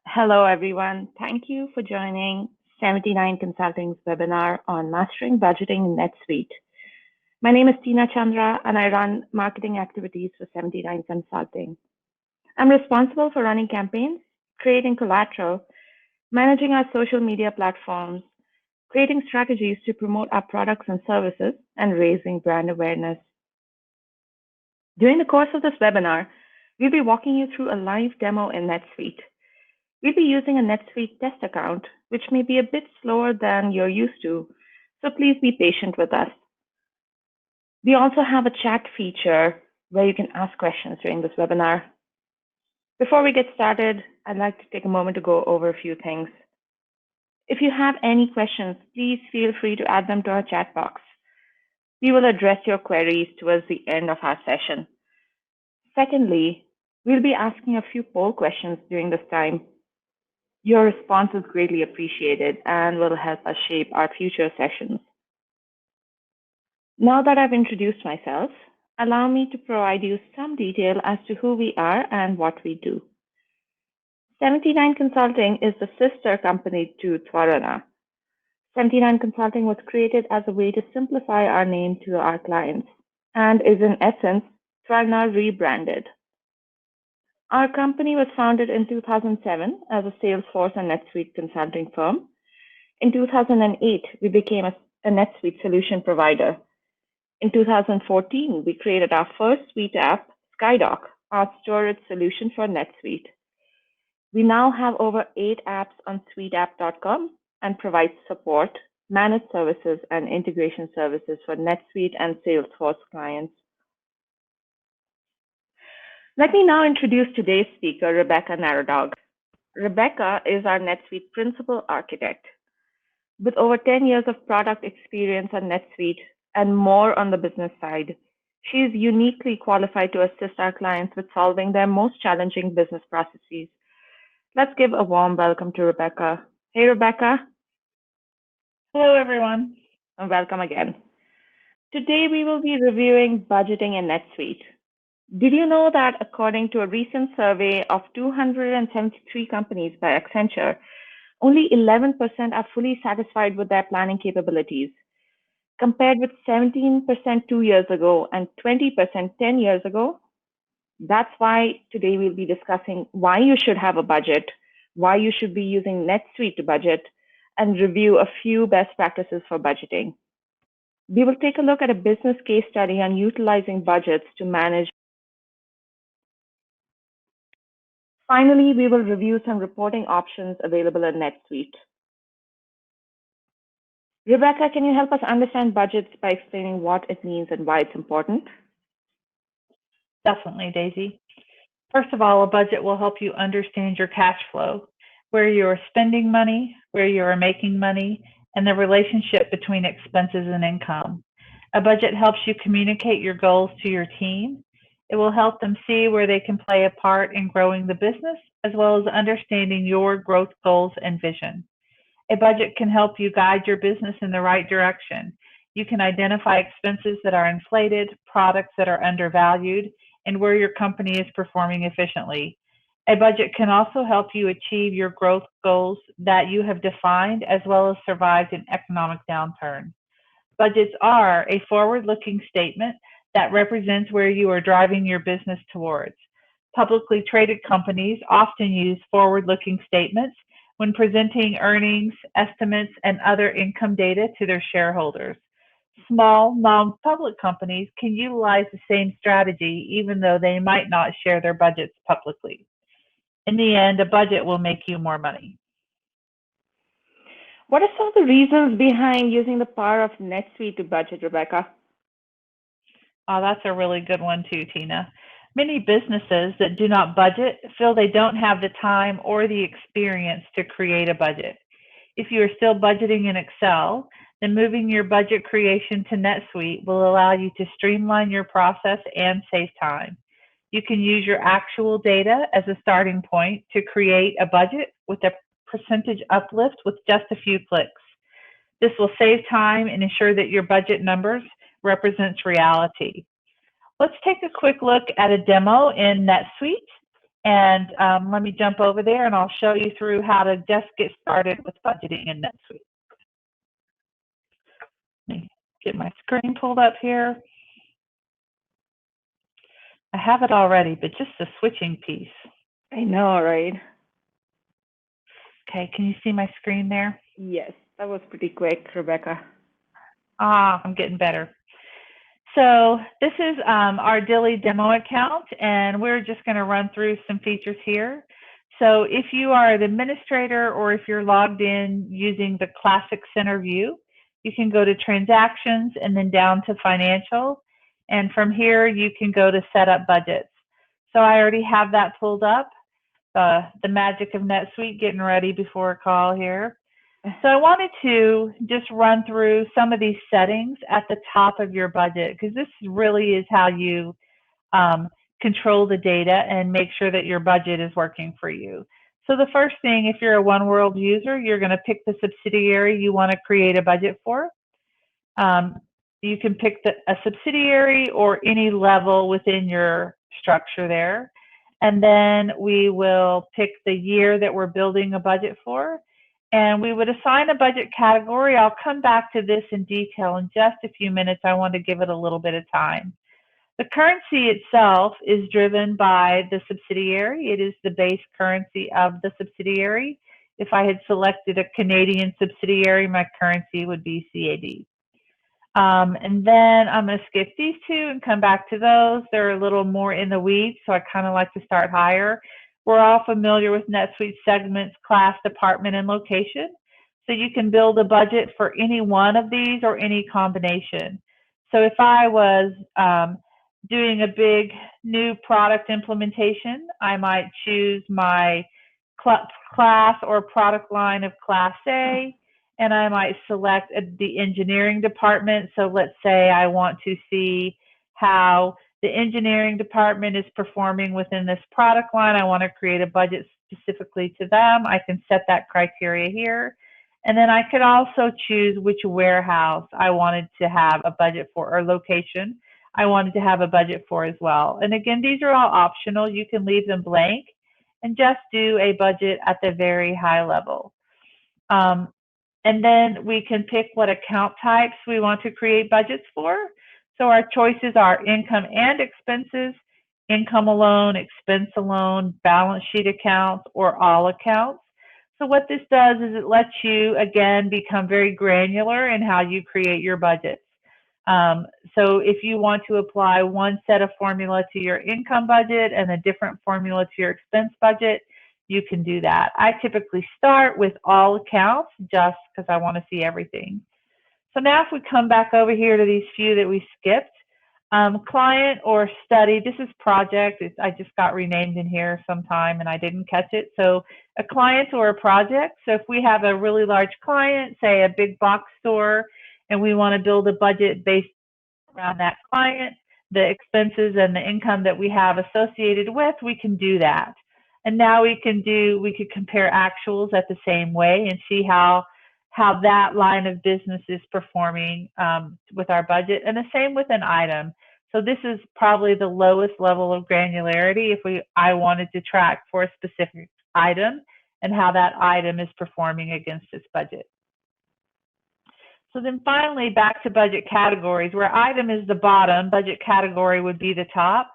Hello, everyone. Thank you for joining 79 Consulting's webinar on Mastering Budgeting in NetSuite. My name is Tina Chandra, and I run marketing activities for 79 Consulting. I'm responsible for running campaigns, creating collateral, managing our social media platforms, creating strategies to promote our products and services, and raising brand awareness. During the course of this webinar, we'll be walking you through a live demo in NetSuite. We'll be using a NetSuite test account, which may be a bit slower than you're used to, so please be patient with us. We also have a chat feature where you can ask questions during this webinar. Before we get started, I'd like to take a moment to go over a few things. If you have any questions, please feel free to add them to our chat box. We will address your queries towards the end of our session. Secondly, we'll be asking a few poll questions during this time. Your response is greatly appreciated and will help us shape our future sessions. Now that I've introduced myself, allow me to provide you some detail as to who we are and what we do. 79 Consulting is the sister company to Tvarana. 79 Consulting was created as a way to simplify our name to our clients and is in essence Tvarana rebranded. Our company was founded in 2007 as a Salesforce and NetSuite consulting firm. In 2008, we became a NetSuite solution provider. In 2014, we created our first suite app, SkyDoc, our storage solution for NetSuite. We now have over 8 apps on suiteapp.com and provide support, managed services, and integration services for NetSuite and Salesforce clients. Let me now introduce today's speaker, Rebecca Narodog. Rebecca is our NetSuite principal architect. With over 10 years of product experience on NetSuite and more on the business side, she is uniquely qualified to assist our clients with solving their most challenging business processes. Let's give a warm welcome to Rebecca. Hey, Rebecca. Hello, everyone. And welcome again. Today, we will be reviewing budgeting in NetSuite. Did you know that according to a recent survey of 273 companies by Accenture, only 11% are fully satisfied with their planning capabilities, compared with 17% 2 years ago and 20% 10 years ago? That's why today we'll be discussing why you should have a budget, why you should be using NetSuite to budget, and review a few best practices for budgeting. We will take a look at a business case study on utilizing budgets to manage. Finally, we will review some reporting options available in NetSuite. Rebecca, can you help us understand budgets by explaining what it means and why it's important? Definitely, Daisy. First of all, a budget will help you understand your cash flow, where you are spending money, where you are making money, and the relationship between expenses and income. A budget helps you communicate your goals to your team. It will help them see where they can play a part in growing the business, as well as understanding your growth goals and vision. A budget can help you guide your business in the right direction. You can identify expenses that are inflated, products that are undervalued, and where your company is performing efficiently. A budget can also help you achieve your growth goals that you have defined, as well as survive an economic downturn. Budgets are a forward-looking statement that represents where you are driving your business towards. Publicly traded companies often use forward-looking statements when presenting earnings, estimates, and other income data to their shareholders. Small, non-public companies can utilize the same strategy even though they might not share their budgets publicly. In the end, a budget will make you more money. What are some of the reasons behind using the power of NetSuite to budget, Rebecca? Oh, that's a really good one too, Tina. Many businesses that do not budget feel they don't have the time or the experience to create a budget. If you are still budgeting in Excel, then moving your budget creation to NetSuite will allow you to streamline your process and save time. You can use your actual data as a starting point to create a budget with a percentage uplift with just a few clicks. This will save time and ensure that your budget numbers represents reality. Let's take a quick look at a demo in NetSuite And let me jump over there and I'll show you through how to just get started with budgeting in NetSuite. Let me get my screen pulled up here. I have it already, but just the switching piece. I know, right? Okay, can you see my screen there? Yes, that was pretty quick, Rebecca. I'm getting better. So this is our Dilly demo account, and we're just going to run through some features here. So if you are an administrator or if you're logged in using the Classic Center view, you can go to Transactions and then down to Financial. And from here, you can go to Set Up Budgets. So I already have that pulled up, the magic of NetSuite, getting ready before a call here. So I wanted to just run through some of these settings at the top of your budget, because this really is how you control the data and make sure that your budget is working for you. So the first thing, if you're a One World user, you're going to pick the subsidiary you want to create a budget for. You can pick a subsidiary or any level within your structure there. And then we will pick the year that we're building a budget for. And we would assign a budget category. I'll come back to this in detail in just a few minutes. I want to give it a little bit of time. The currency itself is driven by the subsidiary. It is the base currency of the subsidiary. If I had selected a Canadian subsidiary, my currency would be CAD. And then I'm going to skip these two and come back to those. They're a little more in the weeds, so I kind of like to start higher. We're all familiar with NetSuite segments, class, department, and location. So you can build a budget for any one of these or any combination. So if I was doing a big new product implementation, I might choose my class or product line of Class A, and I might select the engineering department. So let's say I want to see how the engineering department is performing within this product line. I want to create a budget specifically to them. I can set that criteria here. And then I could also choose which warehouse I wanted to have a budget for, or location I wanted to have a budget for as well. And again, these are all optional. You can leave them blank and just do a budget at the very high level. And then we can pick what account types we want to create budgets for. So our choices are income and expenses, income alone, expense alone, balance sheet accounts, or all accounts. So what this does is it lets you, again, become very granular in how you create your budgets. So if you want to apply one set of formula to your income budget and a different formula to your expense budget, you can do that. I typically start with all accounts just because I want to see everything. So now if we come back over here to these few that we skipped, client or study, this is project. I just got renamed in here sometime and I didn't catch it. So a client or a project. So if we have a really large client, say a big box store, and we want to build a budget based around that client, the expenses and the income that we have associated with, we can do that. And now we could compare actuals at the same way and see how that line of business is performing with our budget, and the same with an item. So this is probably the lowest level of granularity if I wanted to track for a specific item and how that item is performing against its budget. So then finally, back to budget categories, where item is the bottom, budget category would be the top.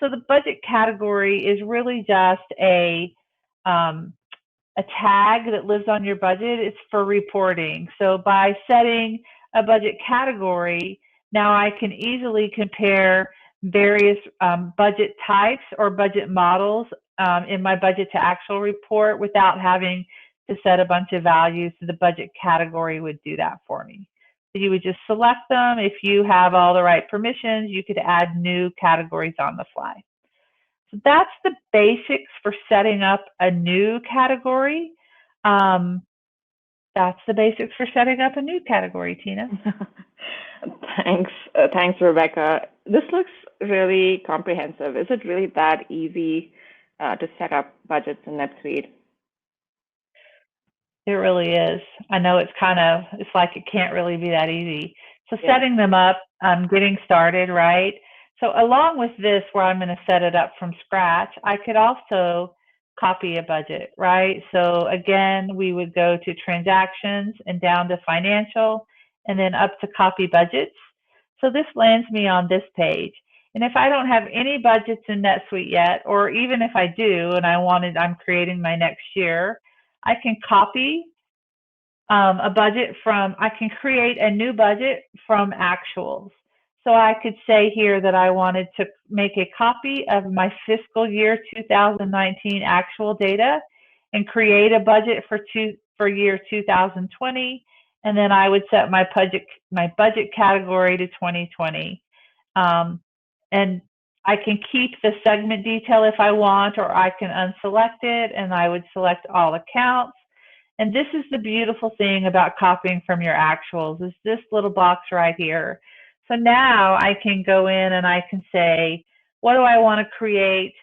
So the budget category is really just a tag that lives on your budget. It's for reporting. So by setting a budget category, now I can easily compare various budget types or budget models in my budget to actual report without having to set a bunch of values. So the budget category would do that for me. So you would just select them. If you have all the right permissions, you could add new categories on the fly. So that's the basics for setting up a new category. That's the basics for setting up a new category, Tina. Thanks, Rebecca. This looks really comprehensive. Is it really that easy to set up budgets in NetSuite? It really is. I know it's like it can't really be that easy. So setting them up, getting started, right? So along with this, where I'm going to set it up from scratch, I could also copy a budget, right? So again, we would go to transactions and down to financial and then up to copy budgets. So this lands me on this page. And if I don't have any budgets in NetSuite yet, or even if I do and I'm creating my next year, I can copy a budget I can create a new budget from actuals. So I could say here that I wanted to make a copy of my fiscal year 2019 actual data and create a budget for year 2020. And then I would set my budget category to 2020. And I can keep the segment detail if I want, or I can unselect it and I would select all accounts. And this is the beautiful thing about copying from your actuals, is this little box right here. So now I can go in and I can say, what do I want to create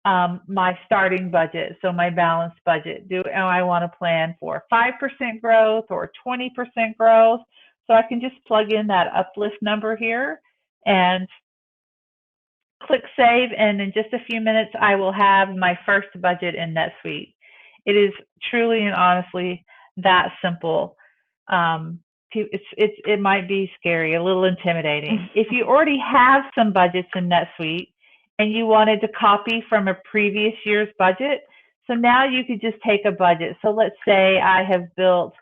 my starting budget, so my balanced budget? Do I want to plan for 5% growth or 20% growth? So I can just plug in that uplift number here and click save, and in just a few minutes I will have my first budget in NetSuite. It is truly and honestly that simple. It might be scary, a little intimidating. If you already have some budgets in NetSuite and you wanted to copy from a previous year's budget, so now you could just take a budget. So let's say I had built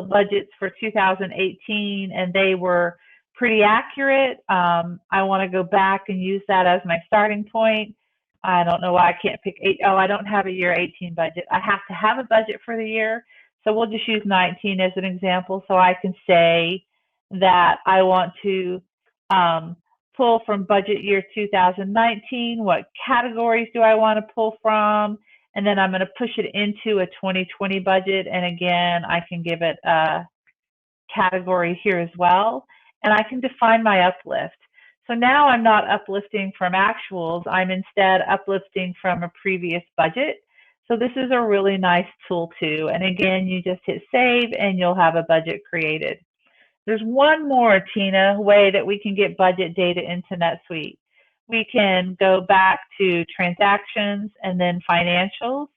budgets for 2018 and they were pretty accurate. I want to go back and use that as my starting point. I don't know why I can't pick I don't have a year 18 budget. I have to have a budget for the year. So we'll just use 19 as an example. So I can say that I want to pull from budget year 2019. What categories do I want to pull from? And then I'm going to push it into a 2020 budget. And again, I can give it a category here as well. And I can define my uplift. So now I'm not uplifting from actuals, I'm instead uplifting from a previous budget. So this is a really nice tool too. And again, you just hit save and you'll have a budget created. There's one more, Tina, way that we can get budget data into NetSuite. We can go back to transactions and then financials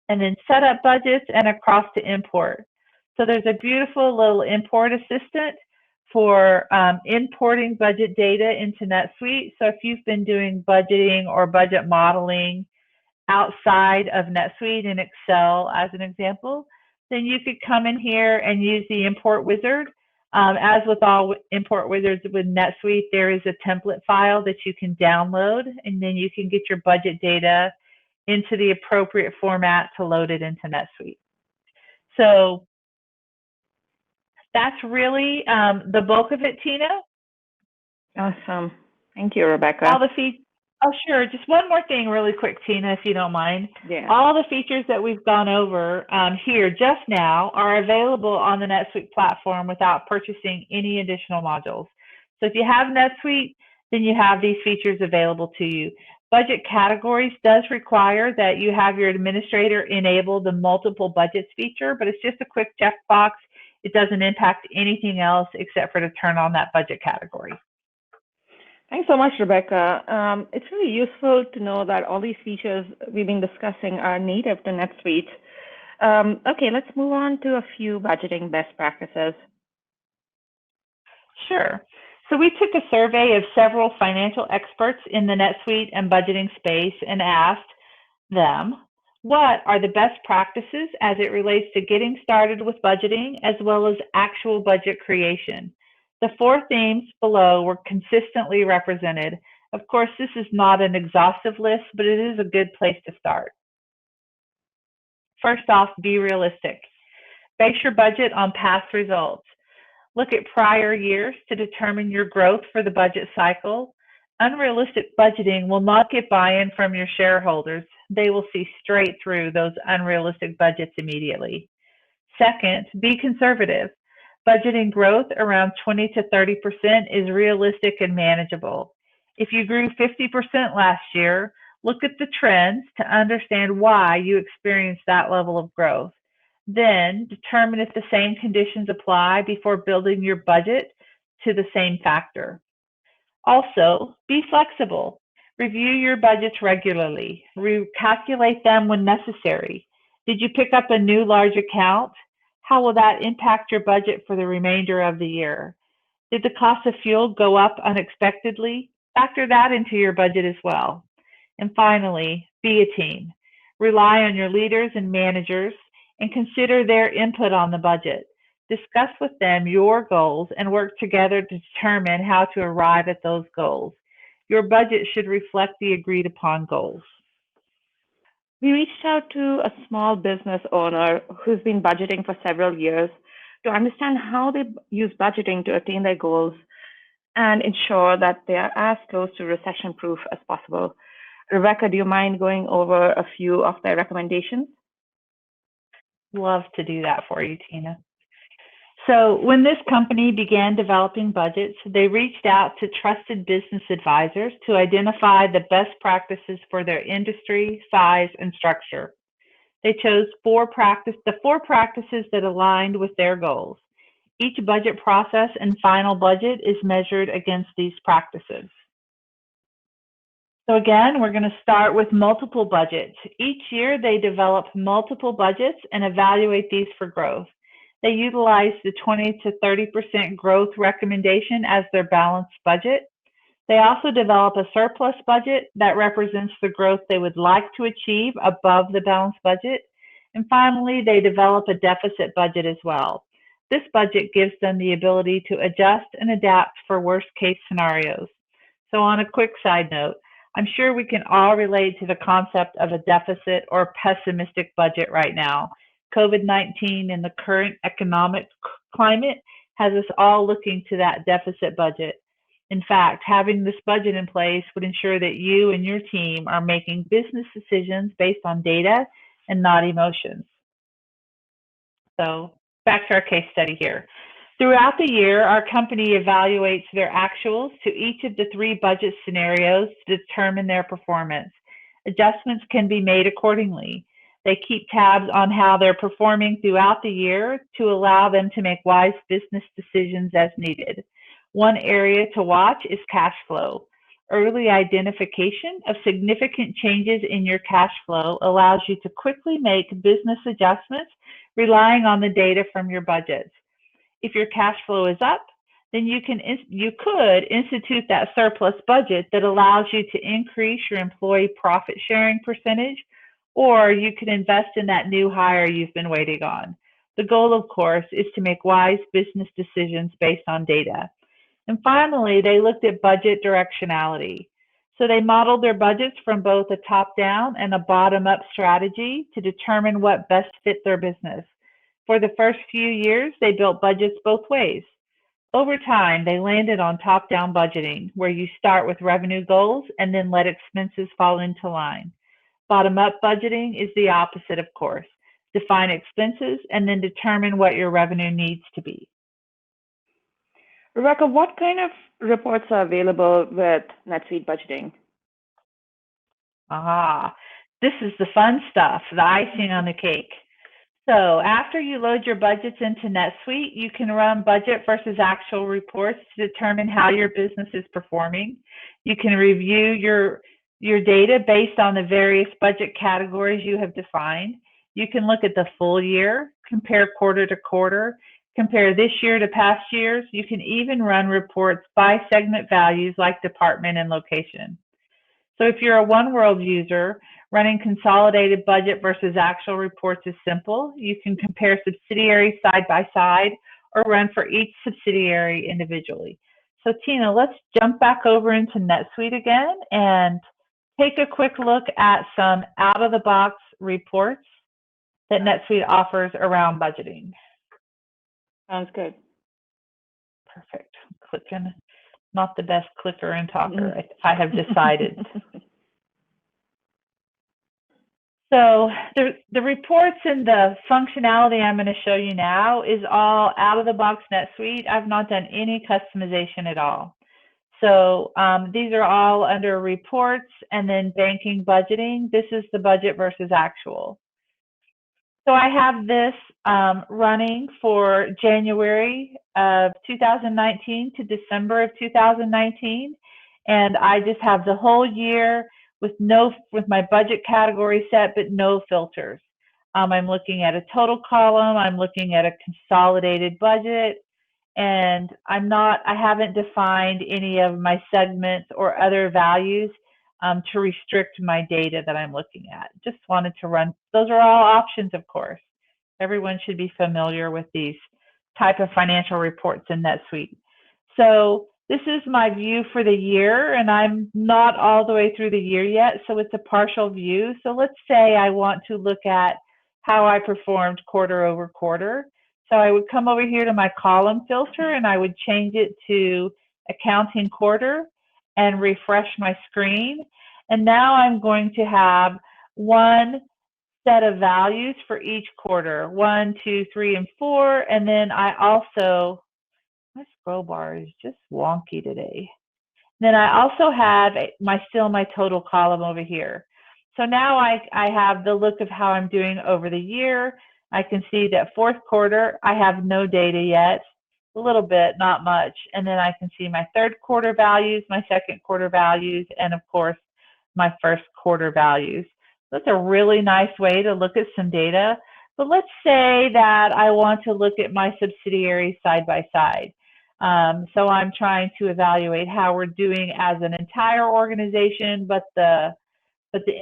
and then set up budgets and across to import. So there's a beautiful little import assistant for importing budget data into NetSuite. So if you've been doing budgeting or budget modeling outside of NetSuite in Excel, as an example, then you could come in here and use the import wizard. As with all import wizards with NetSuite, there is a template file that you can download, and then you can get your budget data into the appropriate format to load it into NetSuite. So that's really the bulk of it, Tina. Awesome. Thank you, Rebecca. Oh, sure. Just one more thing really quick, Tina, if you don't mind. Yeah. All the features that we've gone over here just now are available on the NetSuite platform without purchasing any additional modules. So if you have NetSuite, then you have these features available to you. Budget categories does require that you have your administrator enable the multiple budgets feature, but it's just a quick checkbox. It doesn't impact anything else except for to turn on that budget category. Thanks so much, Rebecca. It's really useful to know that all these features we've been discussing are native to NetSuite. Okay, let's move on to a few budgeting best practices. Sure. So we took a survey of several financial experts in the NetSuite and budgeting space and asked them, what are the best practices as it relates to getting started with budgeting as well as actual budget creation? The 4 themes below were consistently represented. Of course, this is not an exhaustive list, but it is a good place to start. First off, be realistic. Base your budget on past results. Look at prior years to determine your growth for the budget cycle. Unrealistic budgeting will not get buy-in from your shareholders. They will see straight through those unrealistic budgets immediately. Second, be conservative. Budgeting growth around 20 to 30% is realistic and manageable. If you grew 50% last year, look at the trends to understand why you experienced that level of growth. Then determine if the same conditions apply before building your budget to the same factor. Also, be flexible. Review your budgets regularly. Recalculate them when necessary. Did you pick up a new large account? How will that impact your budget for the remainder of the year? Did the cost of fuel go up unexpectedly? Factor that into your budget as well. And finally, be a team. Rely on your leaders and managers and consider their input on the budget. Discuss with them your goals and work together to determine how to arrive at those goals. Your budget should reflect the agreed upon goals. We reached out to a small business owner who's been budgeting for several years to understand how they use budgeting to attain their goals and ensure that they are as close to recession proof as possible. Rebecca, do you mind going over a few of their recommendations? Love to do that for you, Tina. So when this company began developing budgets, they reached out to trusted business advisors to identify the best practices for their industry, size, and structure. They chose the four practices that aligned with their goals. Each budget process and final budget is measured against these practices. So again, we're going to start with multiple budgets. Each year, they develop multiple budgets and evaluate these for growth. They utilize the 20 to 30% growth recommendation as their balanced budget. They also develop a surplus budget that represents the growth they would like to achieve above the balanced budget. And finally, they develop a deficit budget as well. This budget gives them the ability to adjust and adapt for worst case scenarios. So on a quick side note, I'm sure we can all relate to the concept of a deficit or pessimistic budget right now. COVID-19 and the current economic climate has us all looking to that deficit budget. In fact, having this budget in place would ensure that you and your team are making business decisions based on data and not emotions. So back to our case study here. Throughout the year, our company evaluates their actuals to each of the three budget scenarios to determine their performance. Adjustments can be made accordingly. They keep tabs on how they're performing throughout the year to allow them to make wise business decisions as needed. One area to watch is cash flow. Early identification of significant changes in your cash flow allows you to quickly make business adjustments relying on the data from your budgets. If your cash flow is up, then you could institute that surplus budget that allows you to increase your employee profit sharing percentage, or you could invest in that new hire you've been waiting on. The goal, of course, is to make wise business decisions based on data. And finally, they looked at budget directionality. So they modeled their budgets from both a top-down and a bottom-up strategy to determine what best fit their business. For the first few years, they built budgets both ways. Over time, they landed on top-down budgeting, where you start with revenue goals and then let expenses fall into line. Bottom-up budgeting is the opposite, of course. Define expenses and then determine what your revenue needs to be. Rebecca, what kind of reports are available with NetSuite budgeting? This is the fun stuff, the icing on the cake. So after you load your budgets into NetSuite, you can run budget versus actual reports to determine how your business is performing. You can review your data based on the various budget categories you have defined. You can look at the full year, compare quarter to quarter, compare this year to past years. You can even run reports by segment values like department and location. So if you're a OneWorld user, running consolidated budget versus actual reports is simple. You can compare subsidiaries side by side or run for each subsidiary individually. So Tina, let's jump back over into NetSuite again and take a quick look at some out-of-the-box reports that NetSuite offers around budgeting. Sounds good. Perfect. Clicking. Not the best clicker and talker, I have decided. So the reports and the functionality I'm going to show you now is all out of the box NetSuite. I've not done any customization at all. So these are all under reports and then banking budgeting. This is the budget versus actual. So I have this running for January of 2019 to December of 2019. And I just have the whole year with my budget category set, but no filters. I'm looking at a total column. I'm looking at a consolidated budget, and I haven't defined any of my segments or other values to restrict my data that I'm looking at. Just wanted to run, those are all options, of course. Everyone should be familiar with these type of financial reports in NetSuite. So this is my view for the year, and I'm not all the way through the year yet, so it's a partial view. So let's say I want to look at how I performed quarter over quarter. So I would come over here to my column filter, and I would change it to accounting quarter and refresh my screen. And now I'm going to have one set of values for each quarter, 1, 2, 3, and 4. And then I also, my scroll bar is just wonky today. Then I also have my total column over here. So now I have the look of how I'm doing over the year. I can see that fourth quarter, I have no data yet, a little bit, not much. And then I can see my third quarter values, my second quarter values, and of course, my first quarter values. That's a really nice way to look at some data. But let's say that I want to look at my subsidiaries side by side. So I'm trying to evaluate how we're doing as an entire organization, but the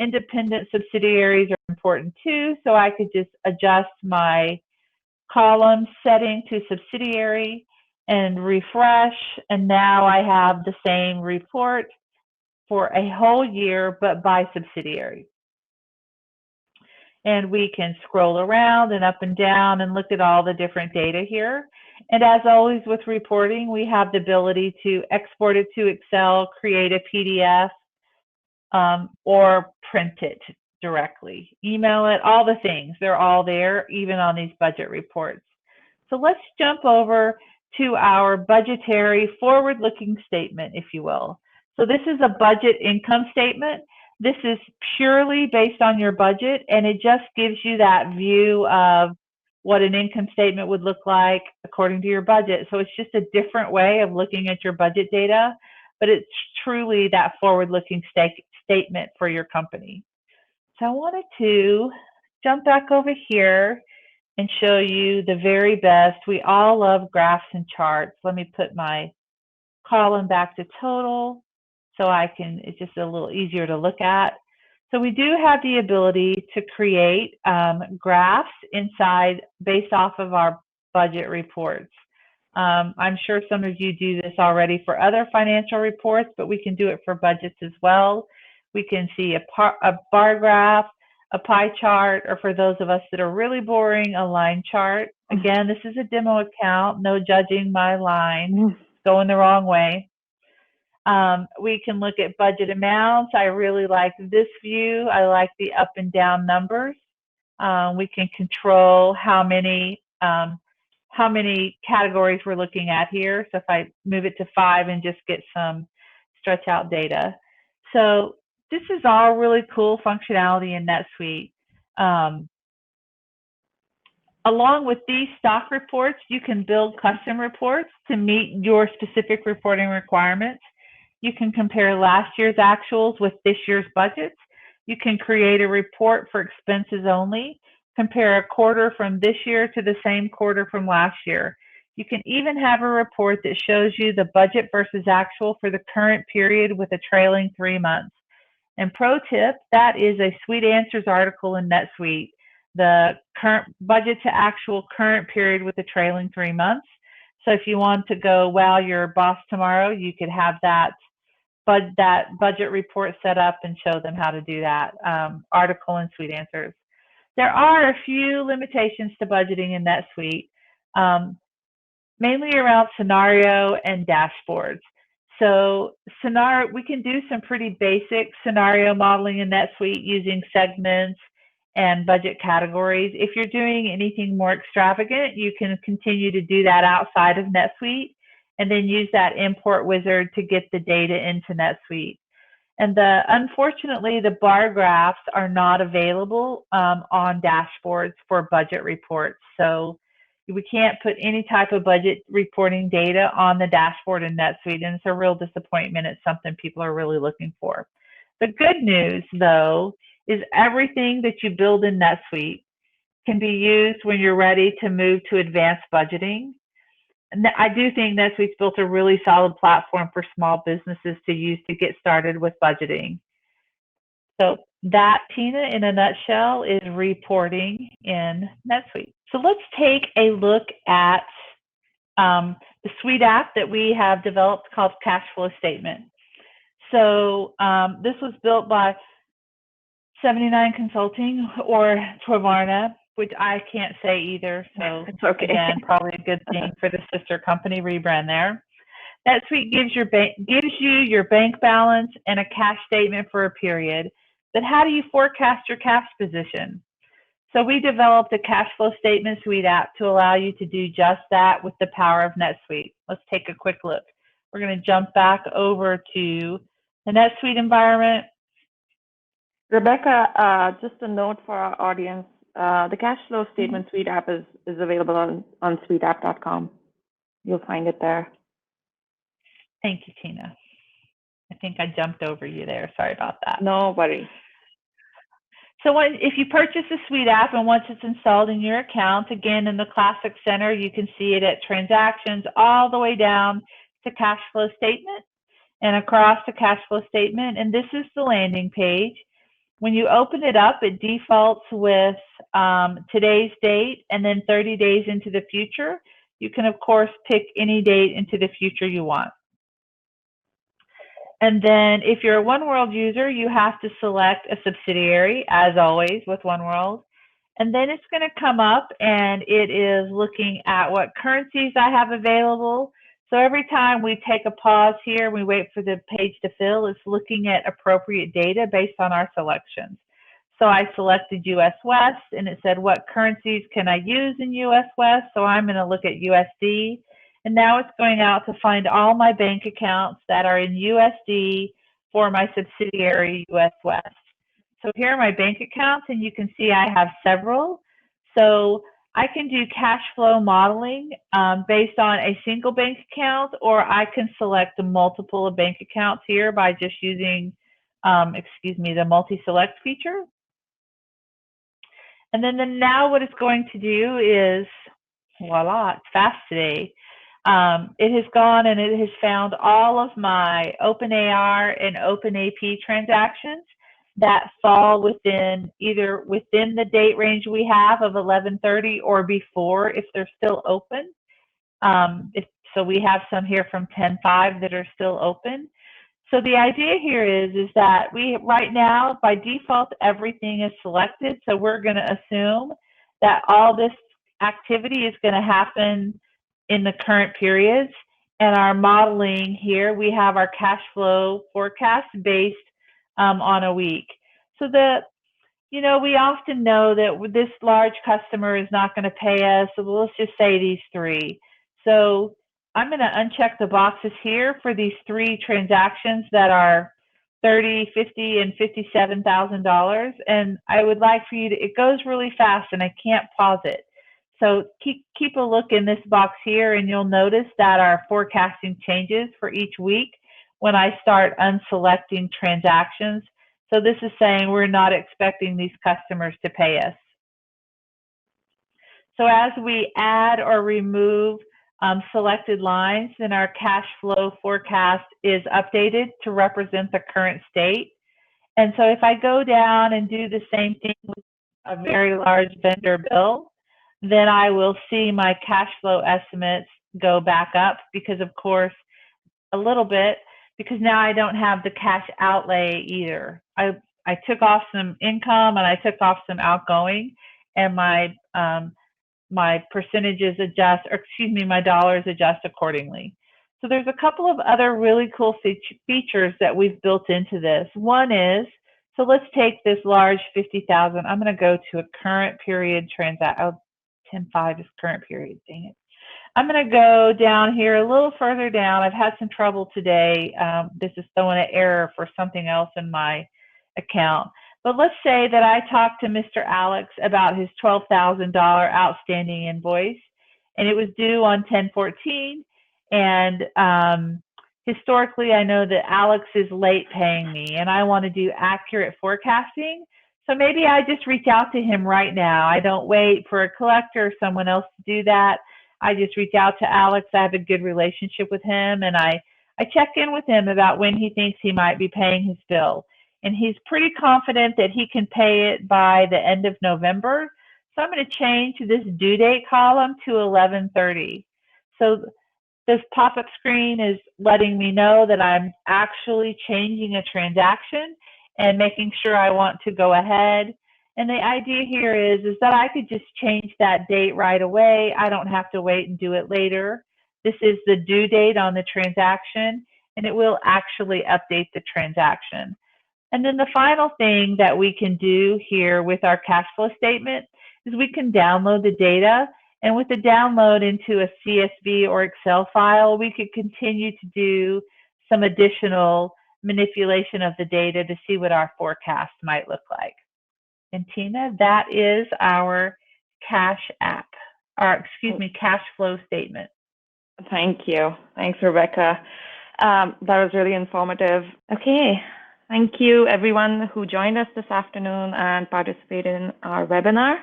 independent subsidiaries are important too. So I could just adjust my column setting to subsidiary and refresh. And now I have the same report for a whole year, but by subsidiary. And we can scroll around and up and down and look at all the different data here. And as always with reporting, we have the ability to export it to Excel, create a PDF, or print it directly, email it, all the things. They're all there, even on these budget reports. So let's jump over to our budgetary forward-looking statement, if you will. So this is a budget income statement. This is purely based on your budget, and it just gives you that view of what an income statement would look like according to your budget. So it's just a different way of looking at your budget data, but it's truly that forward-looking statement for your company. So I wanted to jump back over here and show you the very best. We all love graphs and charts. Let me put my column back to total so it's just a little easier to look at. So we do have the ability to create graphs inside based off of our budget reports. I'm sure some of you do this already for other financial reports, but we can do it for budgets as well. We can see a bar graph, a pie chart, or for those of us that are really boring, a line chart. Again, this is a demo account, no judging my line, going the wrong way. We can look at budget amounts. I really like this view. I like the up and down numbers. We can control how many categories we're looking at here. So if I move it to 5 and just get some stretch out data. So this is all really cool functionality in NetSuite. Along with these stock reports, you can build custom reports to meet your specific reporting requirements. You can compare last year's actuals with this year's budgets. You can create a report for expenses only, compare a quarter from this year to the same quarter from last year. You can even have a report that shows you the budget versus actual for the current period with a trailing 3 months. And pro tip, that is a Suite Answers article in NetSuite, the current budget to actual current period with a trailing 3 months. So if you want to go, wow, your boss tomorrow, you could have that budget report set up and show them how to do that article in Suite Answers. There are a few limitations to budgeting in NetSuite, mainly around scenario and dashboards. So we can do some pretty basic scenario modeling in NetSuite using segments and budget categories. If you're doing anything more extravagant, you can continue to do that outside of NetSuite and then use that import wizard to get the data into NetSuite. And unfortunately, the bar graphs are not available on dashboards for budget reports. So We can't put any type of budget reporting data on the dashboard in NetSuite, and it's a real disappointment. It's something people are really looking for. The good news, though, is everything that you build in NetSuite can be used when you're ready to move to advanced budgeting. And I do think NetSuite's built a really solid platform for small businesses to use to get started with budgeting. So that, Tina, in a nutshell, is reporting in NetSuite. So let's take a look at the Suite app that we have developed called Cash Flow Statement. So this was built by 79 Consulting, or Tvarana, which I can't say either. So it's okay. Again, probably a good thing for the sister company rebrand there. NetSuite gives you your bank balance and a cash statement for a period. But how do you forecast your cash position? So we developed a Cash Flow Statement Suite app to allow you to do just that with the power of NetSuite. Let's take a quick look. We're going to jump back over to the NetSuite environment. Rebecca, just a note for our audience, the Cash Flow Statement Suite app is available on suiteapp.com. You'll find it there. Thank you, Tina. I think I jumped over you there. Sorry about that. No worries. So if you purchase a Suite app and once it's installed in your account, again, in the Classic Center, you can see it at Transactions all the way down to Cash Flow Statement and across to Cash Flow Statement. And this is the landing page. When you open it up, it defaults with today's date and then 30 days into the future. You can, of course, pick any date into the future you want. And then if you're a OneWorld user, you have to select a subsidiary, as always, with OneWorld. And then it's going to come up and it is looking at what currencies I have available. So every time we take a pause here, we wait for the page to fill, it's looking at appropriate data based on our selections. So I selected US West and it said, what currencies can I use in US West? So I'm going to look at USD. And now it's going out to find all my bank accounts that are in USD for my subsidiary US West. So here are my bank accounts, and you can see I have several. So I can do cash flow modeling based on a single bank account, or I can select a multiple of bank accounts here by just using, the multi-select feature. And then now what it's going to do is, voila, it's fast today. It has gone and it has found all of my OpenAR and OpenAP transactions that fall within either within the date range we have of 11:30 or before if they're still open. So we have some here from 10:05 that are still open. So the idea here is that right now by default everything is selected. So we're going to assume that all this activity is going to happen in the current periods, and our modeling here, we have our cash flow forecast based on a week. So we often know that this large customer is not going to pay us, so let's just say these three. So I'm going to uncheck the boxes here for these three transactions that are $30,000, $50,000, and $57,000, and I would like for you to, it goes really fast and I can't pause it. So keep a look in this box here, and you'll notice that our forecasting changes for each week when I start unselecting transactions. So this is saying we're not expecting these customers to pay us. So as we add or remove selected lines, then our cash flow forecast is updated to represent the current state. And so if I go down and do the same thing with a very large vendor bill, then I will see my cash flow estimates go back up because, of course, a little bit, because now I don't have the cash outlay either. I took off some income and I took off some outgoing, and my percentages adjust, or excuse me, my dollars adjust accordingly. So there's a couple of other really cool features that we've built into this. One is, so let's take this large 50,000. I'm going to go to a current period transaction. Oh, 10.5 is current period, dang it. I'm going to go down here a little further down. I've had some trouble today. This is throwing an error for something else in my account. But let's say that I talked to Mr. Alex about his $12,000 outstanding invoice, and it was due on 10/14. And historically, I know that Alex is late paying me, and I want to do accurate forecasting. So maybe I just reach out to him right now. I don't wait for a collector or someone else to do that. I just reach out to Alex. I have a good relationship with him, and I check in with him about when he thinks he might be paying his bill. And he's pretty confident that he can pay it by the end of November. So I'm going to change this due date column to 11/30. So this pop-up screen is letting me know that I'm actually changing a transaction and making sure I want to go ahead. And the idea here is that I could just change that date right away. I don't have to wait and do it later. This is the due date on the transaction, and it will actually update the transaction. And then the final thing that we can do here with our cash flow statement is we can download the data. And with the download into a CSV or Excel file, we could continue to do some additional manipulation of the data to see what our forecast might look like. And Tina, that is our cash app, or excuse me, cash flow statement. Thank you. Thanks, Rebecca. That was really informative. Okay. Thank you, everyone who joined us this afternoon and participated in our webinar.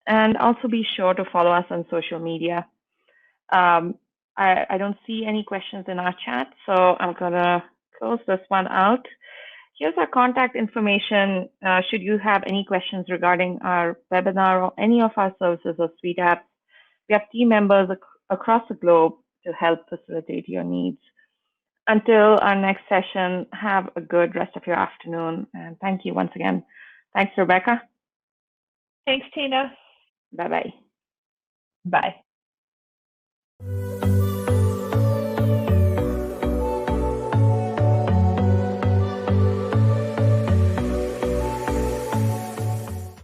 And also be sure to follow us on social media. I don't see any questions in our chat, so I'm going to close this one out. Here's our contact information. Should you have any questions regarding our webinar or any of our services or suite apps, we have team members across the globe to help facilitate your needs. Until our next session, have a good rest of your afternoon. And thank you once again. Thanks, Rebecca. Thanks, Tina. Bye-bye. Bye.